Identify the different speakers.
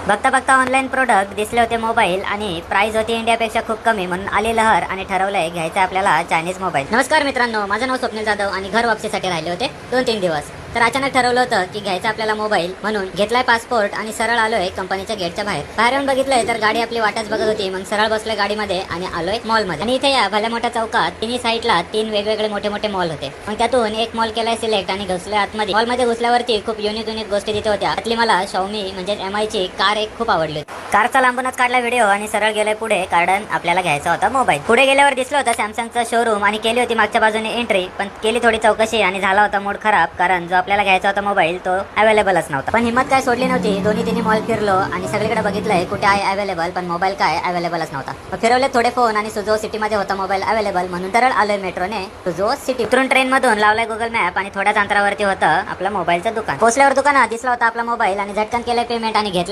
Speaker 1: बघता बघता online product दिसले होते मोबाईल आणि प्राइस होती इंडियापेक्षा खूप कमी, म्हणून आली लहर आणि ठरवलंय घ्यायचा आपल्याला चायनीज मोबाईल. नमस्कार मित्रांनो, माझं नाव स्वप्नील जाधव आणि घर वापसीसाठी राहिले होते 2-3 दिवस. तर अचानक ठरवलं होतं की घ्यायचा आपल्याला मोबाईल, म्हणून घेतलाय पासपोर्ट आणि सरळ आलोय कंपनीच्या गेटच्या बाहेर. बाहेर येऊन बघितलंय तर गाडी आपली वाटच बघत होती. मग सरळ बसलोय गाडीमध्ये आणि आलोय मॉल मध्ये. आणि इथे या भल्या मोठ्या चौकात तिन्ही साईडला 3 वेगवेगळे मोठे मोठे मॉल होते. मग त्यातून एक मॉल केलाय सिलेक्ट आणि घुसलोय आतमध्ये. मॉल मध्ये घुसल्यावरती खूप युनिक गोष्टी तिथे होत्या. त्यातली मला Xiaomi म्हणजे MI ची कार एक खूप आवडली. कारचा लांबूनच काढला व्हिडिओ आणि सरळ गेलोय पुढे, कारण आपल्याला घ्यायचा होता मोबाईल. पुढे गेल्यावर दिसलं होतं सॅमसंगचं शोरूम आणि केली होती मागच्या बाजूने एंट्री. पण केली थोडी चौकशी आणि झाला होता मूड खराब, कारण जो आपल्याला घ्यायचा होता मोबाईल तो अवेलेबलच नव्हता. पण हिंमत काय सोडली नव्हती. दोन्ही तिन्ही मॉल फिरलो आणि सगळीकडे बघितलंय कुठे आहे अवेलेबल, पण मोबाईल काय अवेलेबलच नव्हता. मग फिरवले थोडे फोन आणि सुझो सिटी मध्ये होता मोबाईल अवेलेबल, म्हणून सरळ आलोय मेट्रोने सुझो सिटी. उतरून ट्रेन मधून लावलाय गुगल मॅप आणि थोड्याच अंतरावरती होतं आपलं मोबाईलचं दुकान. पोहोचल्यावर दुकानात दिसला होता आपला मोबाईल आणि झटकन केलंय पेमेंट आणि घेतलं